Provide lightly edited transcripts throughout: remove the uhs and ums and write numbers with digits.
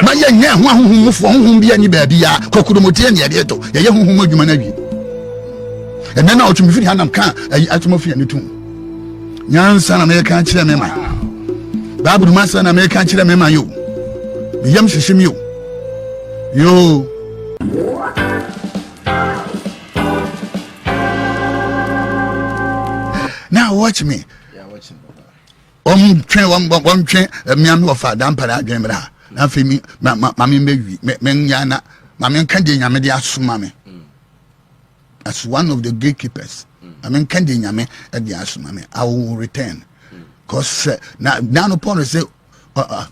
ma ye nya ho ahonhom fo honhom bia ni baabi ya kokudomotie ne ye to ye honhom adwuma na wi ene na otumi firi hanam kan atuma fi ani tum nyansa na me kan kire me ma babu masa na me kan kire me ma yo me yam hihim yo now watch me. Yeah, watching Baba. One train me am of adam para adwemra na fe mi mame mewi me nyana mame kan de nyame de asoma me as one of the gatekeepers mame kan de nyame de asoma me I will return cause now no point say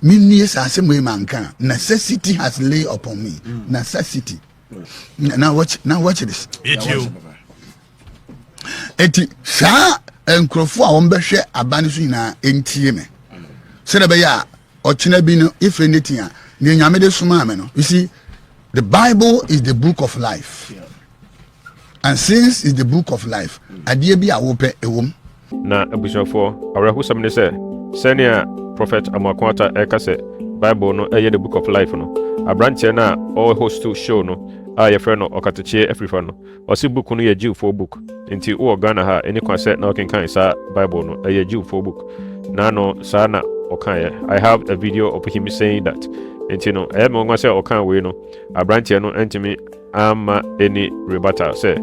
me nies asem we manka necessity has lay upon me necessity now watch this eti sa enkrofo a won behwe abane so nyina entie me se na be ya ochina bi no if anything a ne nyame de suma me no you see the Bible is the book of life and since it's the book of life ade bi a wo pe ewom na abusofo awrahu samne se senior prophet Amoako Attah eka se Bible no eye the book of life no abranche na all host to show no a ye friend no okatechie afrifa no osi book no ye Jew for book nti wo Ghana ha any concept na okenkan sa Bible no eye Jew for book na no sa na okan I have a video of him saying that nti no e mo ngwa se okan we no abranche no entimi ama any rebuttal say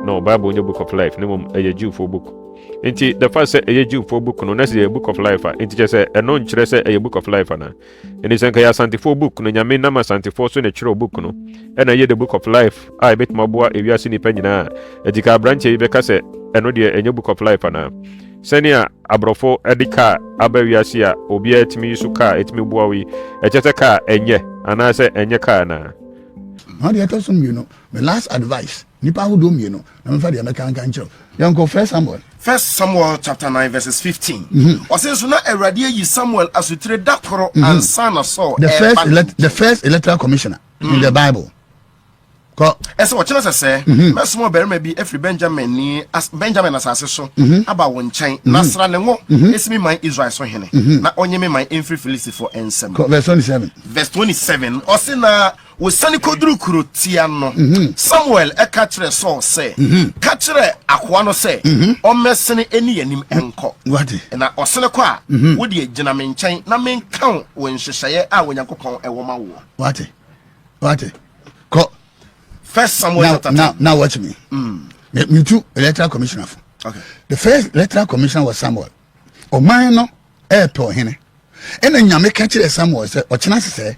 no Bible in the book of life no eye Jew for book nti the first say a Jew for book no next a book of life nti just say no nkyere say a book of life na eni senka ya santifo book no nyame na ma santifo so na kyerɛ book no e na ye the book of life I bet maboa ewiase ni panyina edika branch yi beka say eno de enye book of life na senia abrofo edika abawiase a obi atimi su ka etimi boa wi echete ka enye ana say enye ka na how do you tell some my last advice nipa hu dom na me fa de American kan kyerɛ yanko First Samuel chapter 9 verses 15. Ose so na Awurade yi Samuel asutire dakoro ansa na Saul the first electoral commissioner in the Bible. Ko ese wo kyerɛ sɛ mesmo berima bi afri Benjamin asase so aba wo nkyɛn na sra ne ngo esimi man Israel so hene na onyeme man emfri Filistifo ensem. Verse 27 ose na wo sani koduru kuro tia no Samuel eka kyerɛ Saul sɛ ka kyerɛ akoa no sɛ ɔmmɛsene eni yanim enko na ɔsene kɔ a wo de gyina me nkyɛn na me nkan wo nhyehyɛe a Onyankopɔn ɛwɔ ma wo what ko First Samuel now watch me me too electoral commissioner. Okay. The first electoral commissioner was Samuel. O man no airport hene. Ena nyame ka kire Samuel say o kyena sese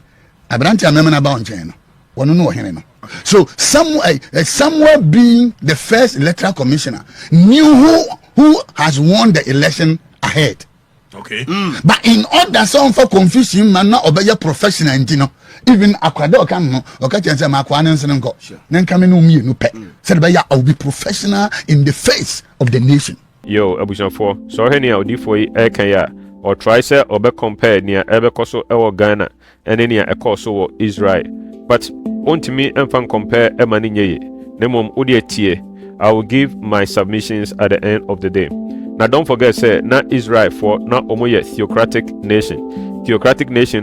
abrante amema na ba onchen no. Wono no hene no. So Samuel being the first electoral commissioner knew who has won the election ahead. Okay. But in order some for confusion man na obey professional ntino even akwade oka no oka chense ma akwa nense nko nenka me no mi no pe said be ya I will be professional in the face of the nation. Yo abusanfo so heni a odifo yi ekan ya or try say obe compare nia ebe koso ewo Ghana ene nia ekoso wo Israel but ontimi emfan compare emani nyeye nemom odi etie I will give my submissions at the end of the day. Now don't forget say na Israel for na omoye theocratic nation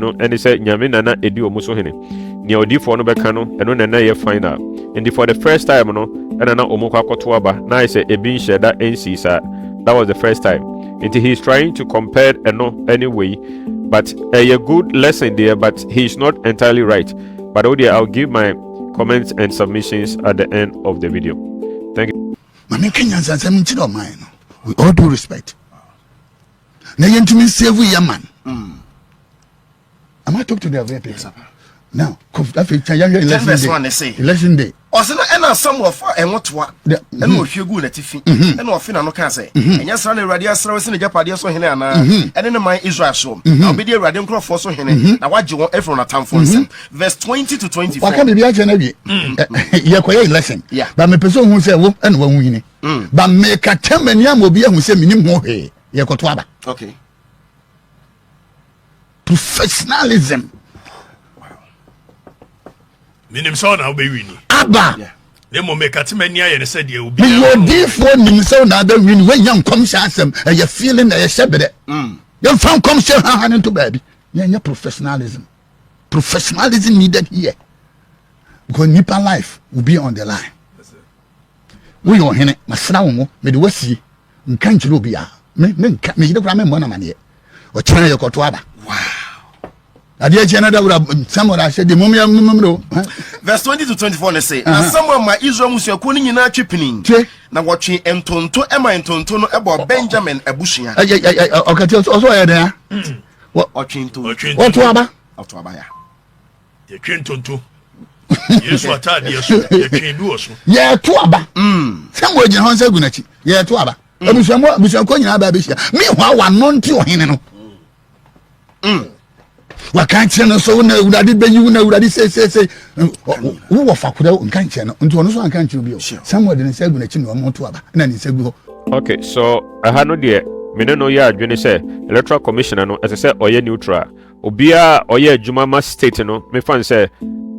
no and say nyame na edi omuso hene ne odi for no beka no eno na ye final and for the first time no ena na omoko akoto aba na say ebi nsheda nc sa that was the first time and he is trying to compare eno anyway but a good lesson there but he is not entirely right but I'll give my comments and submissions at the end of the video. Thank you. Mama Kenyans and some chino mine. With all due respect. Now you to me save we a man. I might talk to their very people. Now, election day. Ose na ena Samuel for enwotoa ena ohwegu na tifi ena ofina no ka say enya sra na Awurade asra wese ne japade so hene ana ene ne man Israel so na obedi Awurade nkrofo so hene na waje won efro na tamfo nsem verse 20 to 24 waka be bia che na wie ye koye election ba me person hu say wo ena wa hu yini ba me ka temani am obi hu say minim ho hwe ye koto aba. Okay. Professionalism. Minim so na be wini aba nemo me katemani aye ne said ye obi no different nim so na be wini when yam come asem you feeling na ye shebede you fan come share han into baby ye professionalism professionalism needed here because nipa life will be on the line. We are here masra wo me de wasi nka nchiro bia me yide kura me mbona mane o chana ye koto aba. Wow. Ade che na da wura samora hye de mum ya mumro. Verse 20 to 24 say na Samuel ma Israel musuako ni nyina twepini na wotwe entonto ema entonto no ebo Benjamin abusua. Okati oso ya den. Oto aba ya. Ye twentonto. Yesu Attah yesu ye twendu oso. Ye to aba. Samuel je hon sagu na chi. Ye to aba. Abusuako nyina aba behia. Me ho wa no nti ohene no. Wa kan che no so na urade benyi na urade say wo wo fakura nkan che no nti ono so ankan che obi o Samuel de sagu na chi no mo to aba na ni sagu ho. Okay, so aha no de me no ya adwene say electoral commissioner no as I say oye neutral obia oye adwuma ma state no me fan say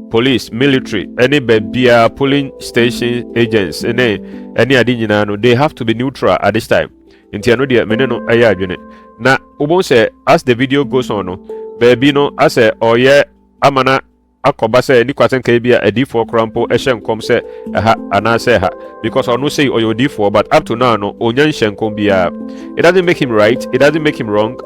police military any bia polling station agents any adi nyina no they have to be neutral at this time. Nti ano de me no ya adwene na obon say as the video goes on no baby no ase oye amana akoba say ni kwaten ka bia adi4 krampo ehye nkom say ha ana say ha because ono say oyo adi4 but up to now no onyan hye nkom bia. It doesn't make him right, it doesn't make him wrong.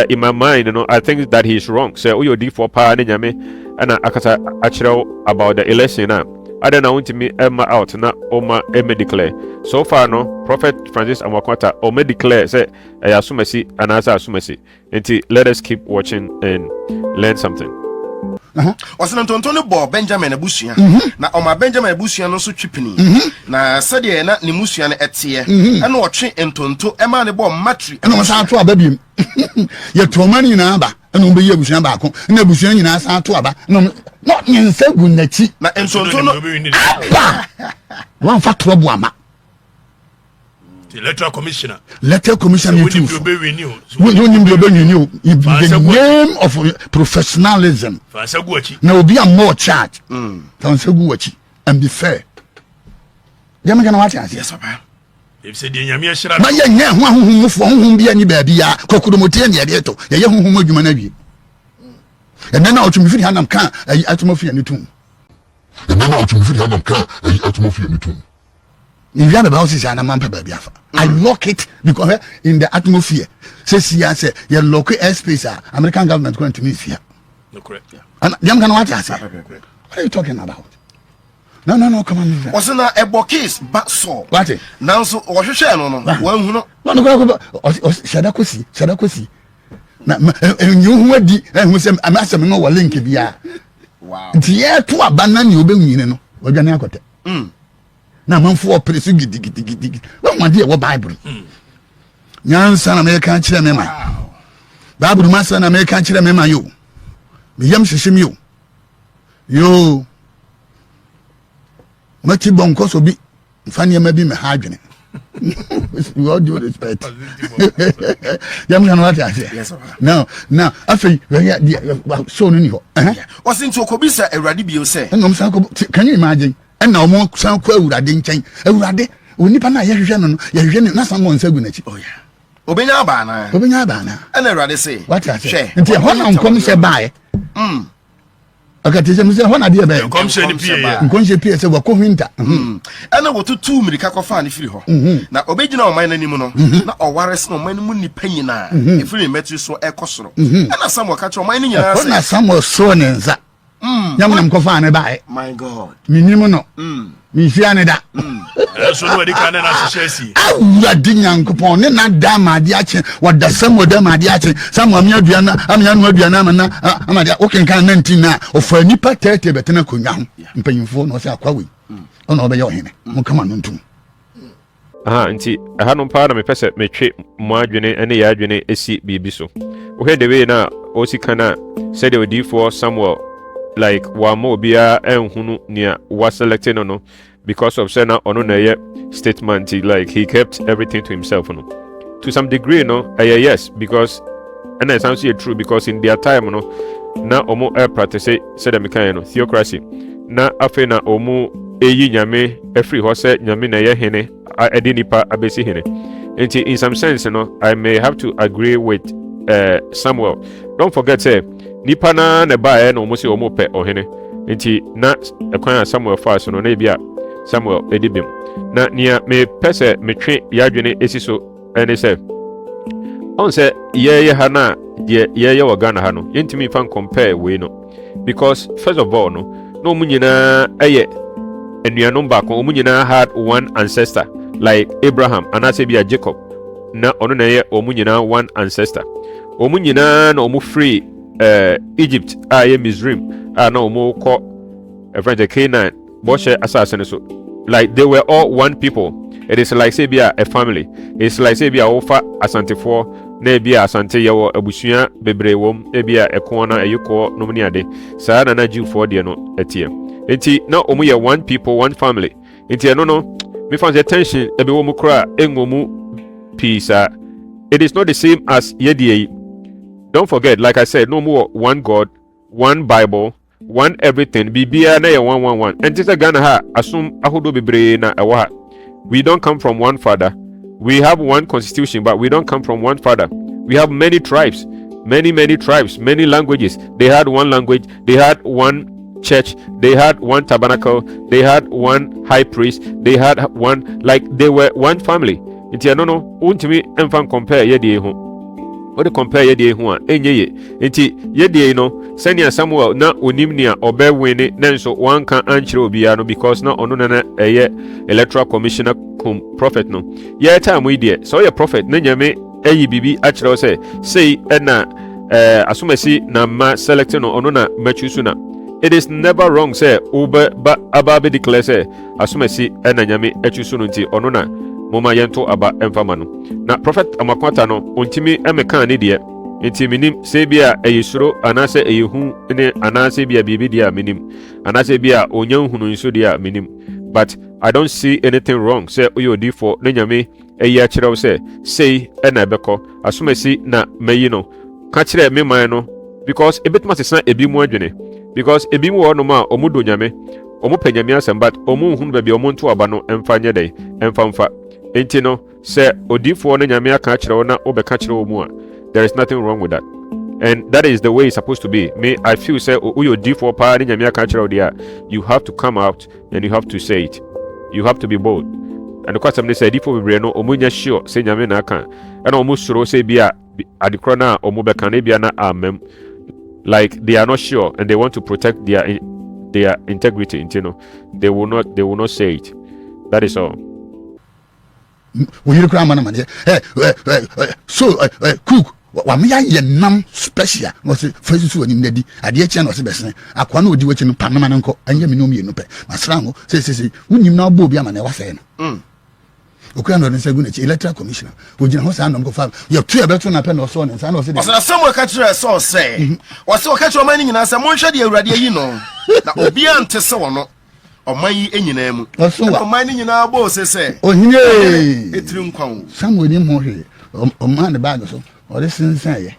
In my mind, I think that he is wrong. Say oyo adi4 pa ne nyame ana akata achiro about the election na ada na want me emma out na oma eme declare so far no Prophet Francis Amoako o me declare say asumasi anasa asumasi. Nti let us keep watching and learn something. Wasana ntonto bo Benjamin abusua na oma Benjamin abusua no so twipini na sade na ne musua no etie na otwe ntonto ema ne bo matri na masa ato aba biem ye tromani na aba na obe ye abusua ba ko na abusua nyina sa ato aba no nyensa gu nachi na ntonto no wan fa trobo ama electoral commissioner you in the name of professionalism now be a more charge and be fair. Yes, papa. If said nyame na ye nya ho ahunhum fo honhum bia ni baabi ya kokudomote ne de to ye honhum adwuma na wie ene na otwumfiri hanam kan atomofia ne tum if you have a house and a man I lock it because in the atmosphere says say you lock airspace American government going to me here. No correct. And you can what I say. What are you talking about? No, come on. Wasn't a bokis but so what now so or no one no shadakosi na you who di who say am asem no link bia wow tie to abana ni obewine no odwane akote na manfo operesi gidi wa de wo bible nyansa na me kan kire me man bible ma sa na me kan kire me man yo me yam hyehyem yo mati bonko so bi mfani ma bi me ha adwene with all due respect yam kan what I say yes now after so no ni ho was into okobisa ewrade bi o say can you imagine na omo san kwa ewurade nchen ewurade onipa na yehwehwe no yehwehwe na san mo nsagu na chi oh yeah obenya aba na na ewurade say what I say nti ho na nkom se bae akati se mse ho na de bae nkom se ni pie nkom se pie se wako hinta ana wotutu mirika kofa ne firi ho na obegyina oman nanim no na owares na oman mu nipa nyina efiri metri so ekosoro ana Samuel ka che oman ni nyina se na Samuel so ne nza nyam nam kofa ne bae my god minimu no mi fia ne da so no edika na hyehyesi awurade nyankopon ne na da ma de ache wada Samuel da ma de ache Samuel amia aduana amia okenkan 19 na ofa nipa tete betena konya ho mpanyimfo no se akwa we ona obe ye ohene mo kama no ntum nti aha no pa na me pese metwe mo adwene ene ya adwene esi bibi so wo he de we na osikana said the D4 Samuel like wa mo bia enhunu nia wa selected no because of sena ono na ye statement like he kept everything to himself no to some degree no yes because and it sounds true because in their time no na omo practice said the kind no theocracy na afe na omo eyi nyame every ho say nyame na ye hene edinipa abesi hene in some sense no I may have to agree with Samuel. Don't forget say nipa na ne bae na omo se omo pe ohene nti na ekwan Samuel fa so no na bia Samuel edibim na nia me pese metwe yadwene esiso ene se on se ye ha na ye wa Ghana ha no yentimi fan compare we no because first of all no munyina eye enuanom ba ko munyina had one ancestor like Abraham and Asabia Jacob na ono na ye omunyina one ancestor omunyina na omu free Egypt ye Misraim na omu ko friend Canaan boshe assassin so like they were all one people. It is like say bia a family. It's like say bia ofa asante for na bia asante ye wo abusua bebre wom e bia ekon na eyiko no mni ade saa na Jew for de no etie enti na omu ye one people one family enti no me fan attention e be wo mu kra engomu peace. It is not the same as yedie. Don't forget, like I said, no more one God, one Bible, one everything. Bibia na ye 111. And this Ghana ha assume ahodo bebre na ewa. We don't come from one father. We have one constitution, but we don't come from one father. We have many tribes, many tribes, many languages. They had one language. They had one church. They had one tabernacle. They had one high priest. They had one, like they were one family. Inti no untimi emfan compare yedie ho. What compare yedie ho a enye ye. Inti yedie no senia Samuel na onimnia obe wini nenso wanka anchire obia no because na ono na eye electoral commissioner prophet no. Ye time we die so ye prophet na nyame eyi bibi achire say na asumasi na ma select no ono na machusu na. It is never wrong say ube ba ababe declare say asumasi na nyame achusu no nti ono na moma yento aba emfama no na prophet Amoako no ontimi emeka ne de enti minim se bia eyesuro anase eyehu ne anase bia bibi dia minim anase bia onyanhunu nso dia minim but I don't see anything wrong say oyodi for ne nyame eyi a kire say na ebeko asomasi na meyi no ka kire me man no because ebetuma sesa ebi mu adwene because ebi mu no ma omudo nyame omu panyame asem but omu hunu ba bia omu nto aba no emfa nye dai emfa enti no say odifo no nyame aka kire na obeka kire omu a there is nothing wrong with that and that is the way it's supposed to be. Me I feel say uyo D4 pa ni nyame aka kire dia you have to come out and you have to say it. You have to be bold. And the question they say D4 be no omunya sure say nyame na aka and omu suro say bia adikro na omu beka na bia na amem like they are not sure and they want to protect their integrity, you know. They will not say it. That is all. We cry man so cook wa me ya nam special no say first so ni nadi ade che na so besen akwa na odi wachi no panama nko anya me no me no pe masra ngo say wunyim na obo bi ama na wa say no okura no nse gu na chi electoral commissioner ogina ho sa no fa you two e beto na pe no so ne sa na say na Samuel ka kire so say o say o ka kire o man nyina say monhwe de awurade yi no na obi ante se wo no oman yi enyina mu oman nyina bo se ohine etiri nkwan Samuel ni mo hwe o man ne bag so o de sinsan ye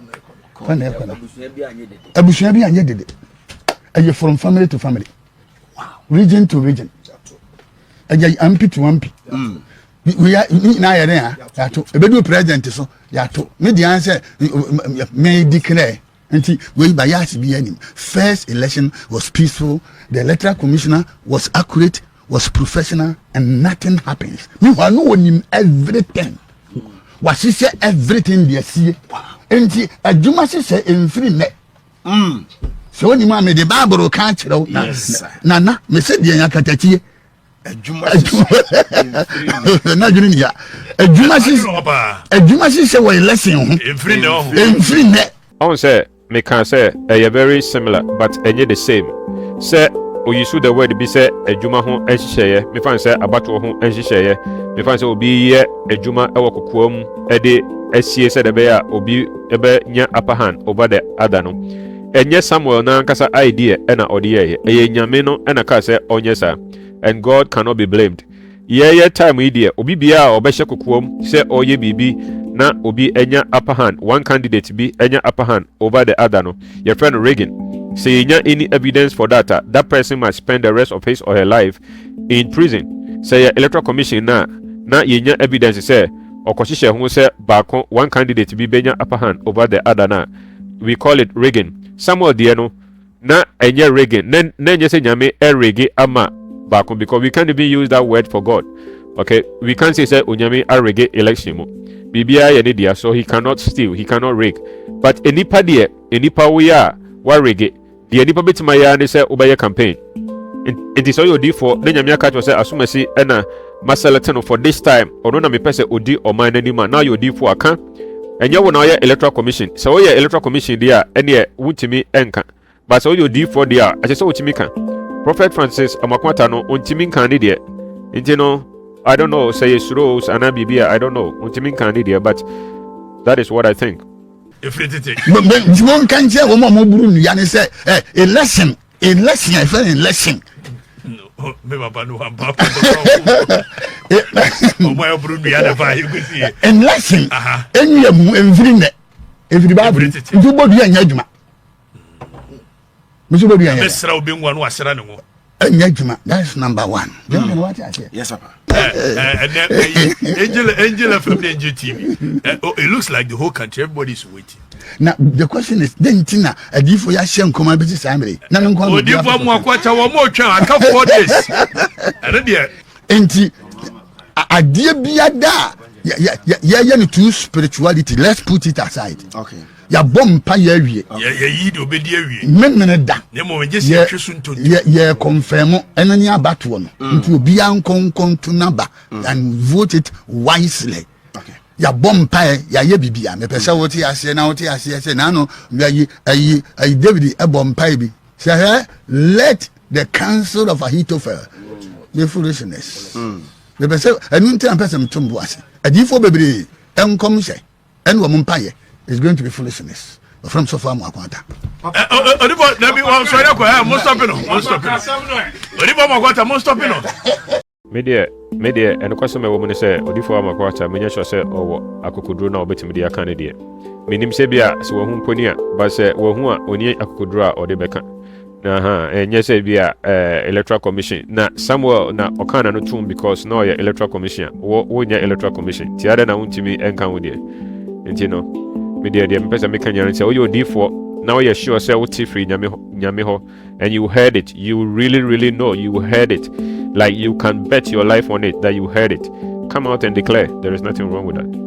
kwana abusua bi anye dede aye from family to family region to region aye MP to MP we are na yere ya to ebedu president so ya to me di answer me declare until we by yas bi anim first election was peaceful, the electoral commissioner was accurate, was professional, and nothing happens. Me wa no onim everything was he say everything they see until aduma say enfiri me so ni ma me the Bible kan kire na me say de yan katachie aduma na juni ni ya aduma say we lesson ho enfiri ne on say me can say very similar but enye the same say we use the word be say adwuma ho enhihye me fan say abato ho enhihye me fan say obi ye adwuma ewo kokoam e de asie say de be ya obi ebe nya upper hand over the other no enye Samuel na nkasa idea e na ode ye nyame no e na ka say onye sa and God cannot be blamed ye time idea obi bia obehye kokoam say oye bibi na obi enya upper hand one candidate be enya upper hand over the other no your friend Reagan say any evidence for that that person must spend the rest of his or her life in prison say electoral commission na yenya evidence say okoshishe hu say baako one candidate be benya upper hand over the other na we call it Reagan Samuel deɛ no na ɛnyɛ reggae na nyɛ sɛ nyame reggae ama baako, because we can't even use that word for God. Okay, we can't say onyame reggae election mo bibia yɛ ne dia, so he cannot steal, he cannot rake. But enipa deɛ enipa wo ya wa reggae deɛ enipa betima ya ne sɛ wobɛyɛ campaign nti sɛ ɔyɛ odiifoɔ na nyame aka kyerɛ sɛ asomasi ɛna maselect no for this time ɔno na mepɛ sɛ odi ɔman n'anim a na ɔyɛ odiifoɔ aka ɛnyɛ wo na ɔyɛ electoral commission. Sɛ ɔyɛ electoral commission deɛ a ɛneɛ wontumi ɛnka, but sɛ ɔyɛ odiifoɔ deɛ a ɛkyɛ sɛ wotumi ka. Prophet Francis Amoako Attah no ontumi nka ne deɛ nti no I don't know, say yesuro anaa biribi a I don't know, ontumi nka ne deɛ, but that is what I think. Jimon kan je wo mo buru nu ya ne say election I feel election. No, me baba no amba. O mo buru nu ya na fa you go see. Election. Enu mu emfiri ne. Efiri ba buru. Ntu bodu anya adwuma. Musu bodu anya. Mesra obi nwa no asra ne ho. Anya adwuma. That's number 1. Yes, Papa. Angela from the NGTV. It looks like the whole country, everybody's waiting. Now the question is, then Tina, a diffo ya shen come out with Sammy. No, Diva Mwakwacha, one more chance. I can't afford this. I don't hear. Enti, a dear Biada, yeah, to spirituality. Let's put it aside. Okay. Ya bomb pa ye wie. Ye do be dear wie. Men da. Nemo just ye soon to ye confirm enany abato no. Nti obi ankon to number and vote it wisely. Okay. Ya bomb pa ya ye bibia. Me pese wote ase na wote ase say na no ayi David e bomb pa bi. Say let the council of Ahithophel be foolishness. Me pese enu nti am pese mtumbo ase. Adifo bebre enkom hye. En wo mpa ye. It's going to be foolishness. From so far, Amoako Attah. Media, and the customer woman say, Odifo Amoako Attah, many shall say, oh, Akukudru now bet me the Canadian. Minim Sebia, so whom Ponia, but say, Wahua, Onia Akukudra or the Becca. And yes, Sebia, electoral commission. Now, Samuel, now, Okana no tomb because no, your electoral commission, or your electoral commission. Tiada na untimi enkan with you. And you know. Media the person make and say, oh, you're D4. Now you're sure say what free Nyamiho, and you heard it. You really know you heard it. Like you can bet your life on it that you heard it. Come out and declare. There is nothing wrong with that.